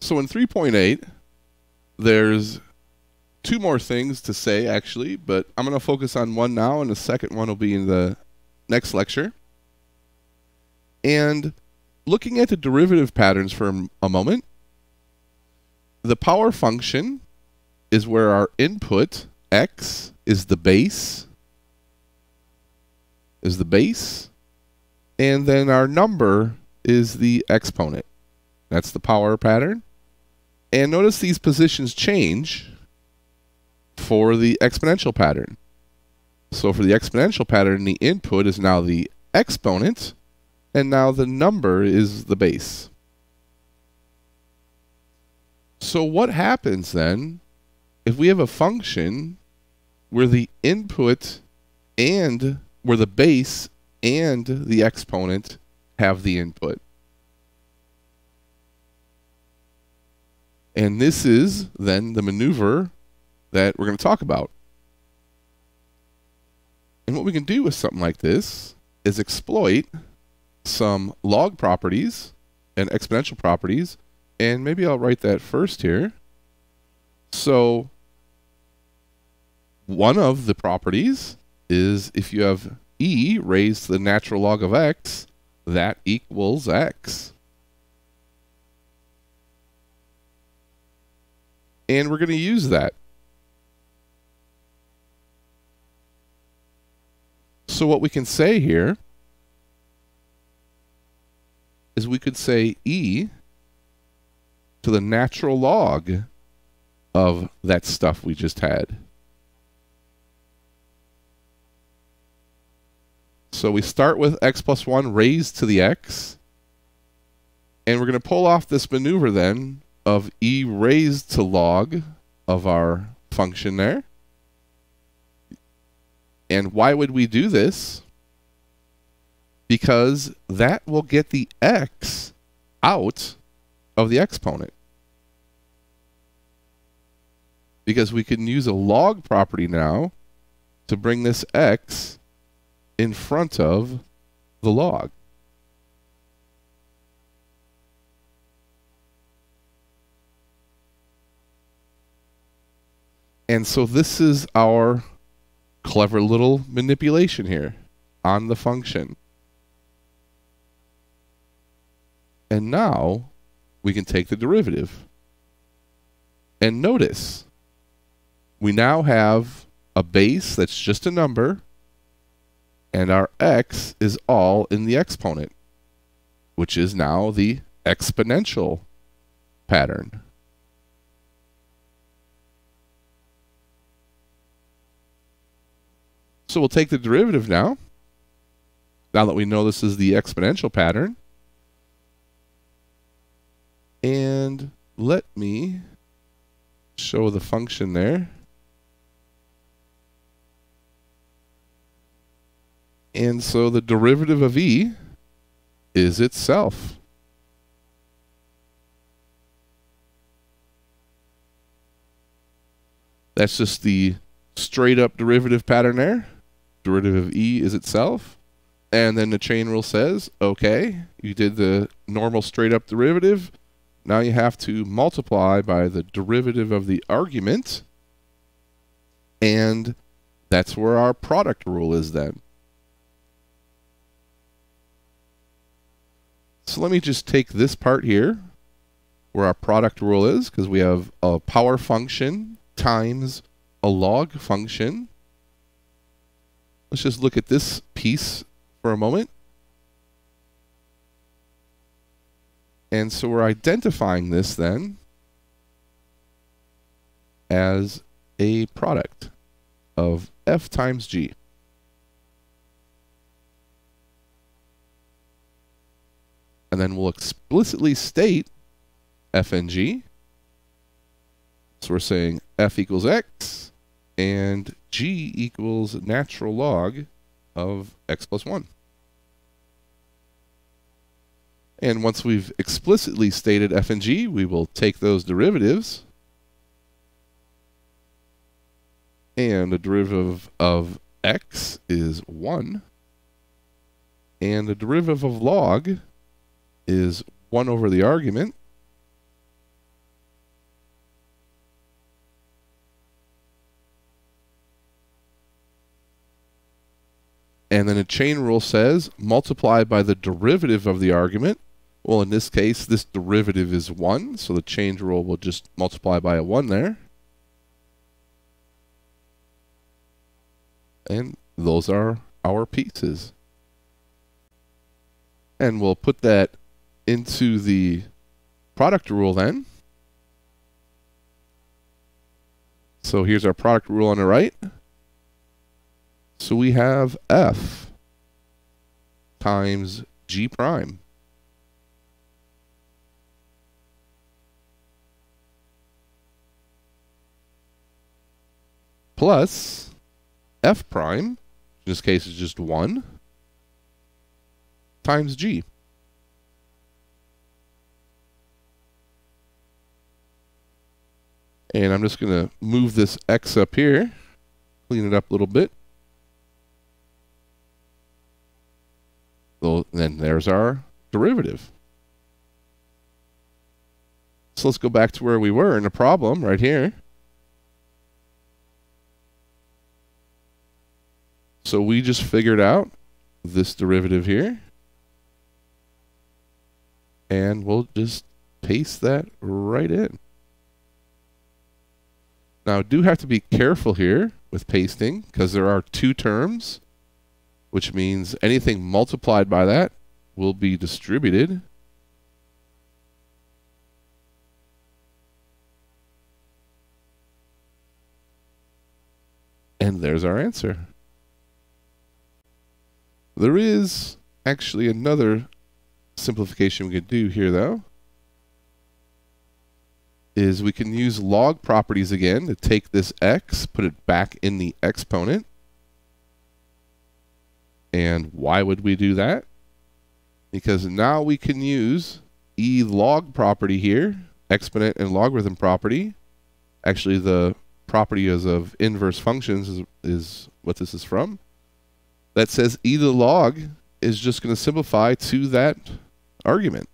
So in 3.8, there's two more things to say, actually, but I'm going to focus on one now, and the second one will be in the next lecture. And looking at the derivative patterns for a moment, the power function is where our input, x, is the base, and then our number is the exponent. That's the power pattern. And notice these positions change for the exponential pattern. So for the exponential pattern, the input is now the exponent, and now the number is the base. So what happens then if we have a function where the input and where the base and the exponent have the input? And this is then the maneuver that we're going to talk about. And what we can do with something like this is exploit some log properties and exponential properties. And maybe I'll write that first here. So one of the properties is if you have e raised to the natural log of x, that equals x. And we're going to use that. So what we can say here is we could say e to the natural log of that stuff we just had. So we start with x plus 1 raised to the x, and we're going to pull off this maneuver then of e raised to log of our function there. And why would we do this? Because that will get the x out of the exponent. Because we can use a log property now to bring this x in front of the log. And so this is our clever little manipulation here on the function. And now we can take the derivative. And notice, we now have a base that's just a number, and our x is all in the exponent, which is now the exponential pattern. So we'll take the derivative now that we know this is the exponential pattern. And let me show the function there. And so the derivative of e is itself. That's just the straight up derivative pattern there. Derivative of e is itself. And then the chain rule says, okay, you did the normal straight up derivative. Now you have to multiply by the derivative of the argument. And that's where our product rule is then. So let me just take this part here, where our product rule is, because we have a power function times a log function. Let's just look at this piece for a moment. And so we're identifying this then as a product of f times g. And then we'll explicitly state f and g. So we're saying f equals x and g equals natural log of x plus 1. And once we've explicitly stated f and g, we will take those derivatives. And the derivative of x is 1. And the derivative of log is 1 over the argument. And then a chain rule says multiply by the derivative of the argument. Well, in this case, this derivative is 1, so the chain rule will just multiply by a 1 there. And those are our pieces. And we'll put that into the product rule then. So here's our product rule on the right. So we have f times g prime. Plus f prime, in this case is just 1, times g. And I'm just going to move this x up here, clean it up a little bit. So then there's our derivative. So let's go back to where we were in the problem right here. So we just figured out this derivative here. And we'll just paste that right in. Now, do have to be careful here with pasting because there are two terms, which means anything multiplied by that will be distributed. And there's our answer. There is actually another simplification we could do here, though. Is we can use log properties again to take this x, put it back in the exponent. And why would we do that? Because now we can use log property here, exponent and logarithm property. Actually, the property is of inverse functions is what this is from. That says e to the log is just going to simplify to that argument.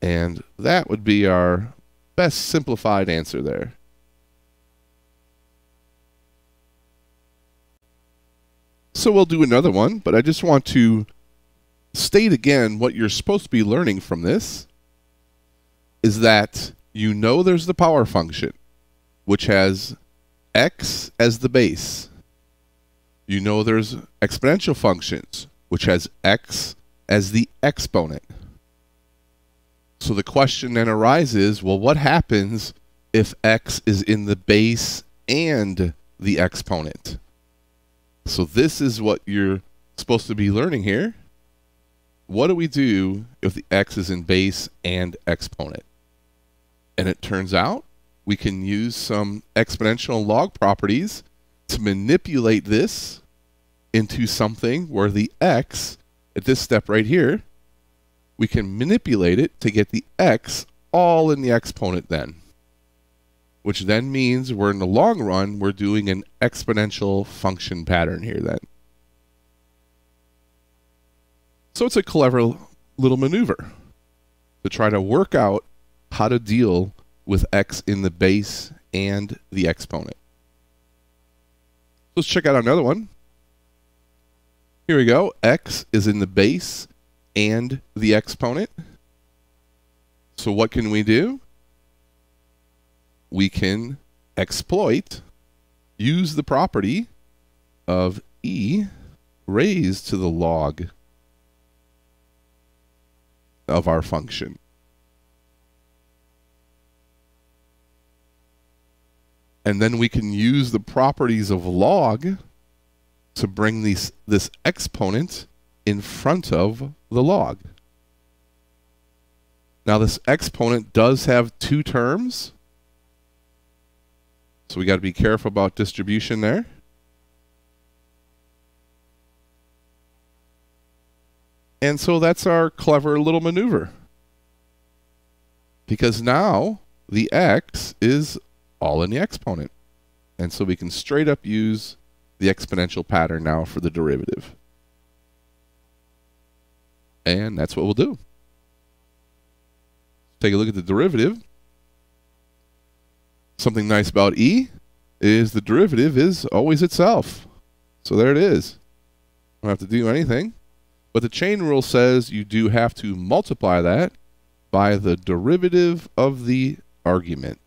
And that would be our best simplified answer there. So we'll do another one, but I just want to state again what you're supposed to be learning from this is that you know there's the power function, which has x as the base. You know there's exponential functions, which has x as the exponent. So the question then arises, well, what happens if x is in the base and the exponent? So this is what you're supposed to be learning here. What do we do if the x is in base and exponent? And it turns out we can use some exponential and log properties to manipulate this into something where the x, at this step right here, we can manipulate it to get the x all in the exponent then. Which then means we're in the long run, we're doing an exponential function pattern here then. So it's a clever little maneuver to try to work out how to deal with x in the base and the exponent. Let's check out another one. Here we go. X is in the base and the exponent. So what can we do? We can exploit, use the property of e raised to the log of our function. And then we can use the properties of log to bring this exponent in front of the log. Now this exponent does have two terms, so we got to be careful about distribution there. And so that's our clever little maneuver. Because now the x is all in the exponent. And so we can straight up use the exponential pattern now for the derivative. And that's what we'll do. Take a look at the derivative. Something nice about e is the derivative is always itself. So there it is. Don't have to do anything. But the chain rule says you do have to multiply that by the derivative of the argument.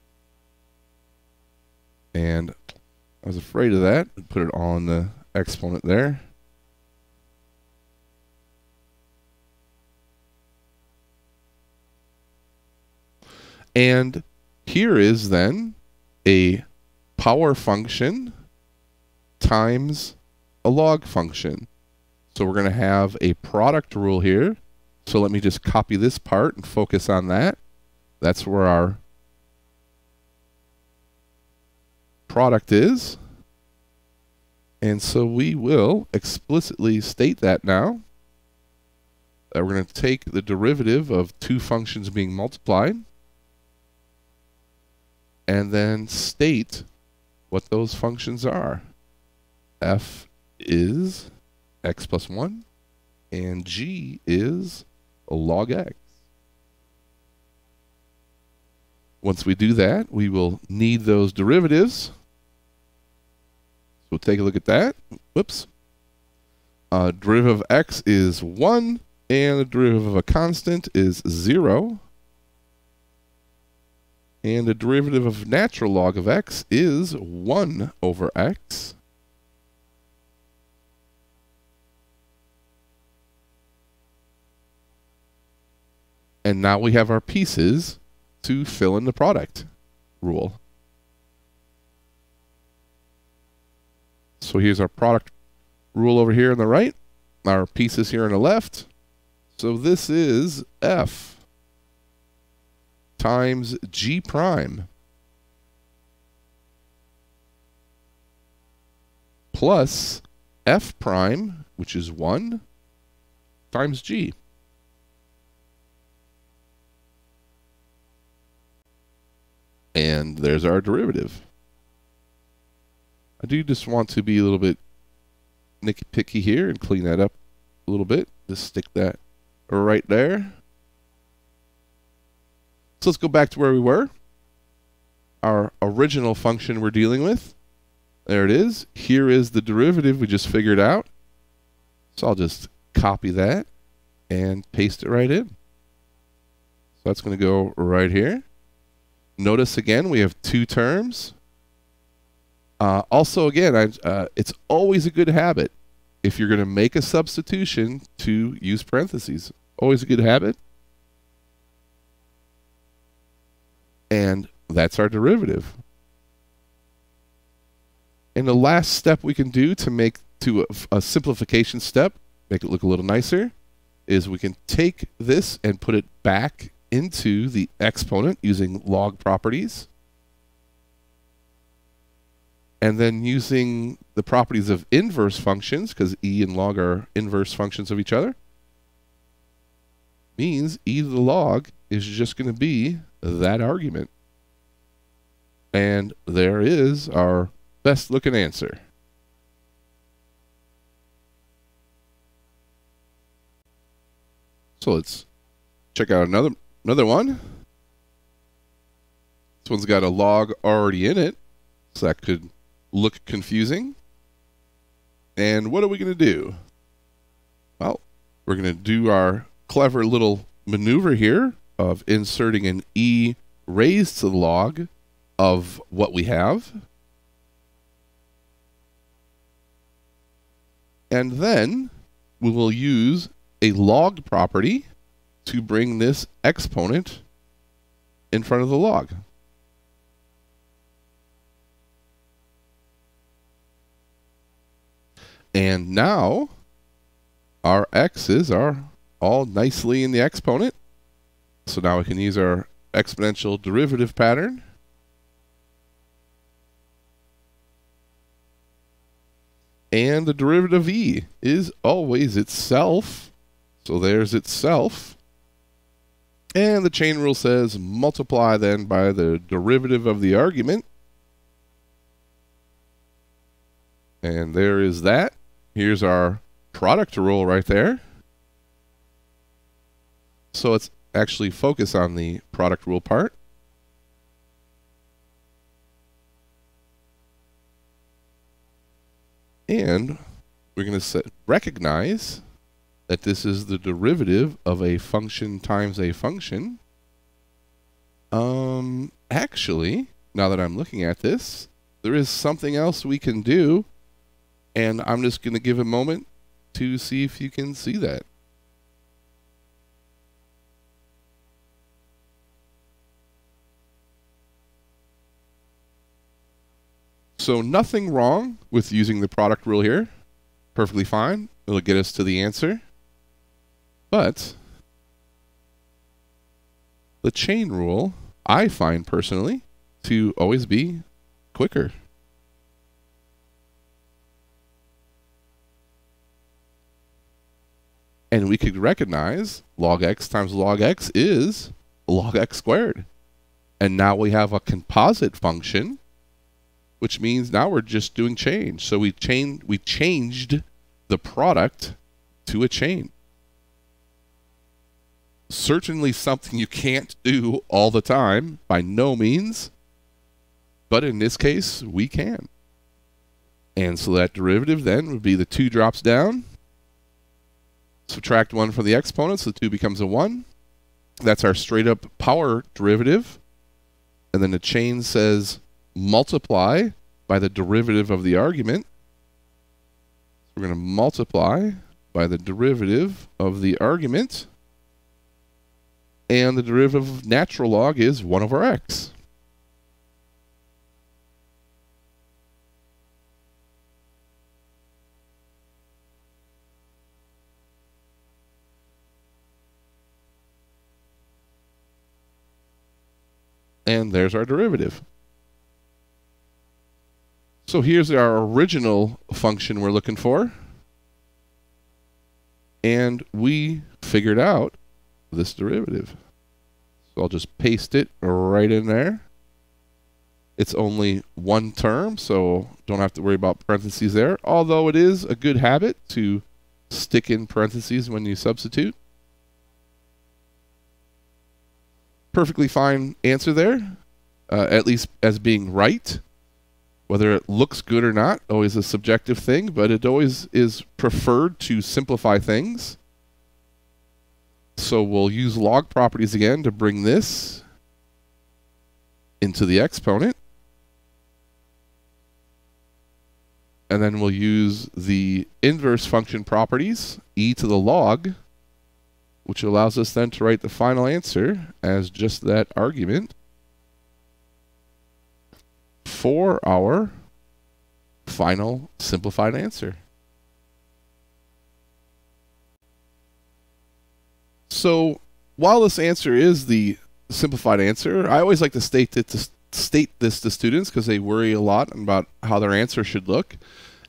And I was afraid of that. Put it on the exponent there. And here is then a power function times a log function. So we're going to have a product rule here. So let me just copy this part and focus on that. That's where our product is. And so we will explicitly state that now. That we're going to take the derivative of two functions being multiplied and then state what those functions are. F is x plus 1, and g is log x. Once we do that, we will need those derivatives. So we'll take a look at that. Whoops. Derivative of x is 1, and the derivative of a constant is 0. And the derivative of natural log of x is 1 over x. And now we have our pieces to fill in the product rule. So here's our product rule over here on the right, our pieces here on the left. So this is f times g prime plus f prime, which is 1, times g. And there's our derivative. I do just want to be a little bit nitpicky here and clean that up a little bit. Just stick that right there. So let's go back to where we were. Our original function we're dealing with. There it is. Here is the derivative we just figured out. So I'll just copy that and paste it right in. So that's going to go right here. Notice again we have two terms. Also again, it's always a good habit if you're going to make a substitution to use parentheses. Always a good habit. And that's our derivative. And the last step we can do to make to a simplification step, make it look a little nicer, is we can take this and put it back into the exponent using log properties. And then using the properties of inverse functions, because e and log are inverse functions of each other, means e to the log is just going to be that argument. And there is our best looking answer. So let's check out another one. This one's got a log already in it, so that could look confusing. And what are we going to do? Well, we're going to do our clever little maneuver here of inserting an e raised to the log of what we have. And then we will use a log property to bring this exponent in front of the log. And now our x's are all nicely in the exponent. So now we can use our exponential derivative pattern. And the derivative of e is always itself. So there's itself. And the chain rule says multiply then by the derivative of the argument. And there is that. Here's our product rule right there. So let's actually focus on the product rule part. And we're going to recognize that this is the derivative of a function times a function. Actually, now that I'm looking at this, there is something else we can do, and I'm just going to give a moment to see if you can see that. So nothing wrong with using the product rule here. Perfectly fine. It'll get us to the answer. But the chain rule, I find personally, to always be quicker. And we could recognize log x times log x is log x squared. And now we have a composite function, which means now we're just doing change. So we changed the product to a chain. Certainly something you can't do all the time, by no means. But in this case, we can. And so that derivative then would be the 2 drops down. Subtract 1 from the exponent, so the 2 becomes a 1. That's our straight up power derivative. And then the chain says multiply by the derivative of the argument. So we're going to multiply by the derivative of the argument. And the derivative of natural log is 1 over x. And there's our derivative. So here's our original function we're looking for. And we figured out this derivative. So I'll just paste it right in there. It's only one term, so don't have to worry about parentheses there. Although it is a good habit to stick in parentheses when you substitute. Perfectly fine answer there, at least as being right. Whether it looks good or not, always a subjective thing, but it always is preferred to simplify things. So we'll use log properties again to bring this into the exponent. And then we'll use the inverse function properties, e to the log, which allows us then to write the final answer as just that argument for our final simplified answer. So while this answer is the simplified answer, I always like to state this to students because they worry a lot about how their answer should look.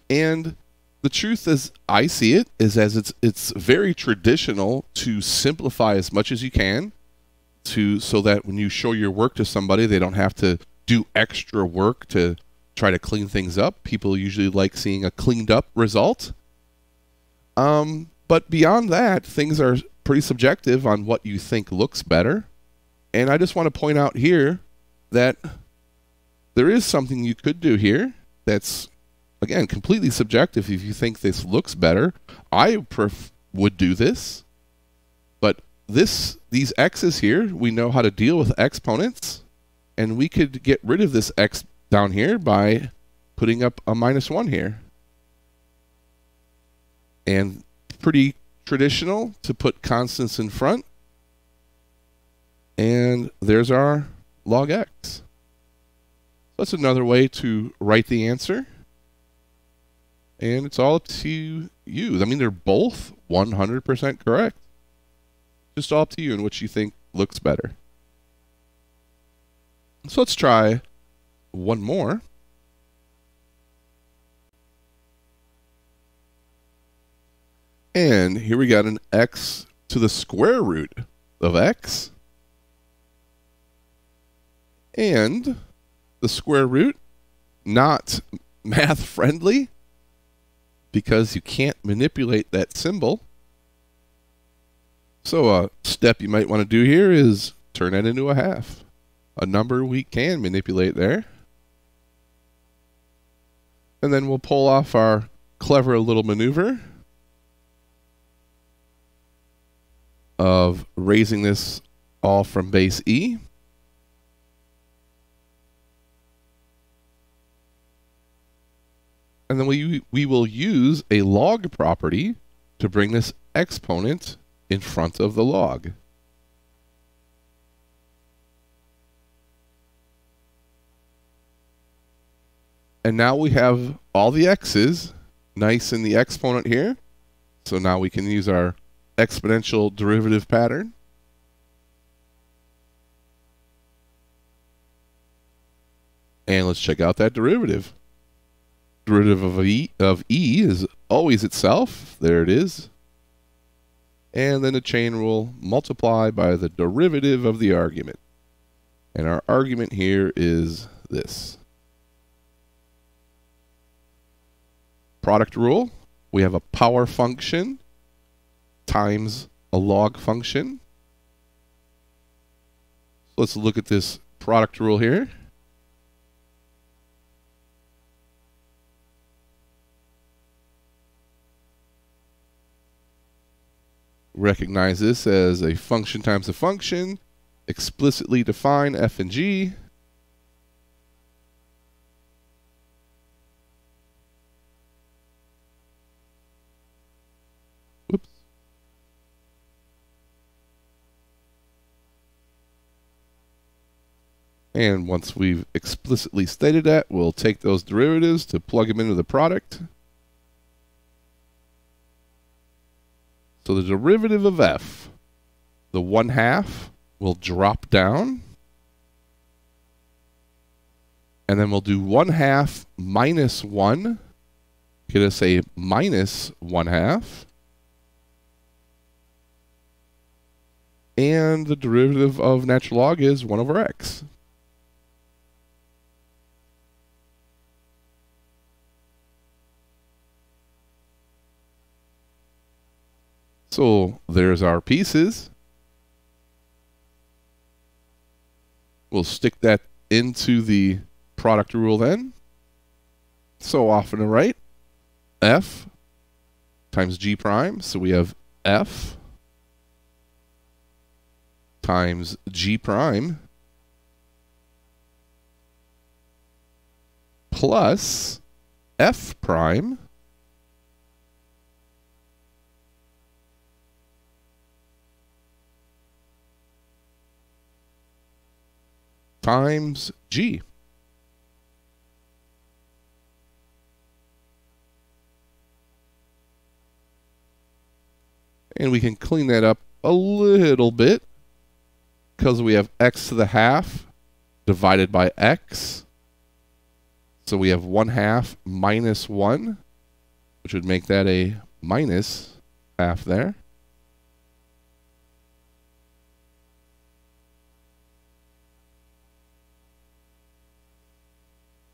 And the truth as I see it is as it's very traditional to simplify as much as you can so that when you show your work to somebody, they don't have to do extra work to try to clean things up. People usually like seeing a cleaned up result. But beyond that, things are pretty subjective on what you think looks better. And I just want to point out here that there is something you could do here that's, again, completely subjective. If you think this looks better, I would do this. But these x's here, we know how to deal with exponents. And we could get rid of this x down here by putting up a -1 here. And pretty traditional to put constants in front. And there's our log x. So that's another way to write the answer. And it's all up to you. I mean, they're both 100% correct. Just all up to you and what you think looks better. So let's try one more. And here we got an x to the square root of x. And the square root, not math friendly, because you can't manipulate that symbol. So a step you might want to do here is turn that into a half. A number we can manipulate there. And then we'll pull off our clever little maneuver of raising this all from base E. And then we will use a log property to bring this exponent in front of the log. And now we have all the x's nice in the exponent here. So now we can use our exponential derivative pattern. And let's check out that derivative. Derivative of e is always itself. There it is. And then the chain rule, multiply by the derivative of the argument. And our argument here is this. Product rule, we have a power function times a log function. So let's look at this product rule here. Recognize this as a function times a function. Explicitly define f and g. Whoops. And once we've explicitly stated that, we'll take those derivatives to plug them into the product. So the derivative of f, the 1/2, will drop down. And then we'll do 1/2 minus 1, get us a minus 1/2. And the derivative of natural log is 1/x. So there's our pieces. We'll stick that into the product rule then. So off on the right, f times g prime. So we have f times g prime plus f prime times g. And we can clean that up a little bit because we have x to the half divided by x. So we have 1/2 minus 1, which would make that a minus half there.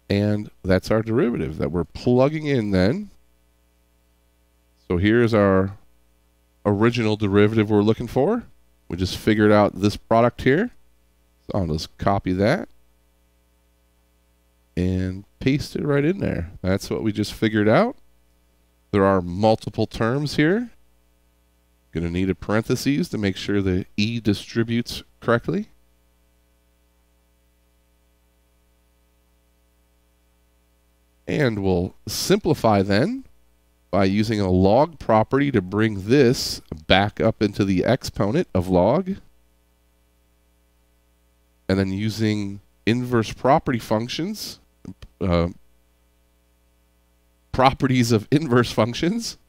And that's our derivative that we're plugging in then. So here's our original derivative we're looking for. We just figured out this product here. So I'll just copy that and paste it right in there. That's what we just figured out. There are multiple terms here. Going to need a parentheses to make sure the e distributes correctly. And we'll simplify then by using a log property to bring this back up into the exponent of log. And then using inverse property functions, properties of inverse functions,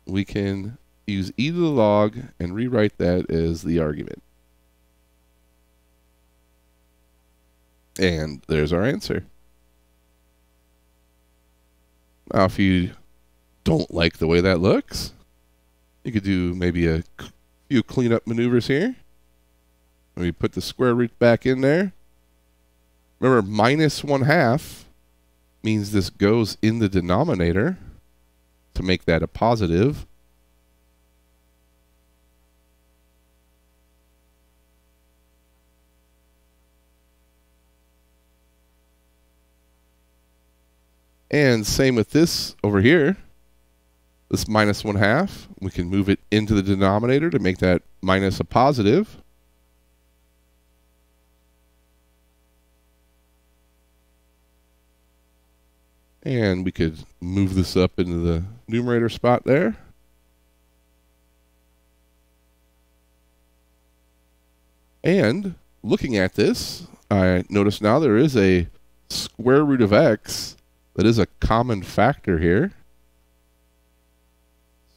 we can use e to the log and rewrite that as the argument. And there's our answer. Now, if you don't like the way that looks, you could do maybe a few cleanup maneuvers here. We put the square root back in there. Remember, minus 1/2 means this goes in the denominator to make that a positive. And same with this over here. This minus 1/2, we can move it into the denominator to make that minus a positive. And we could move this up into the numerator spot there. And looking at this, I notice now there is a square root of x that is a common factor here.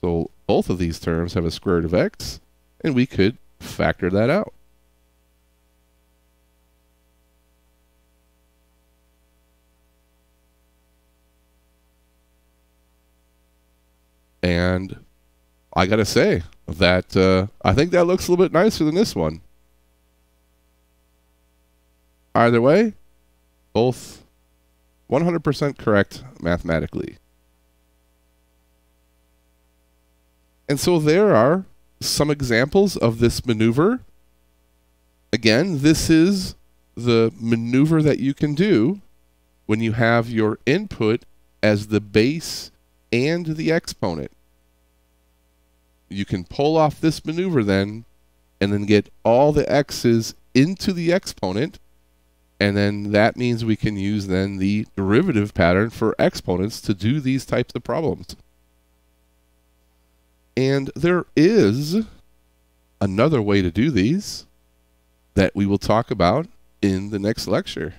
So both of these terms have a square root of x, and we could factor that out. And I gotta say that I think that looks a little bit nicer than this one. Either way, both 100% correct mathematically. And so there are some examples of this maneuver. Again, this is the maneuver that you can do when you have your input as the base and the exponent. You can pull off this maneuver then, and then get all the x's into the exponent, and then that means we can use then the derivative pattern for exponents to do these types of problems. And there is another way to do these that we will talk about in the next lecture.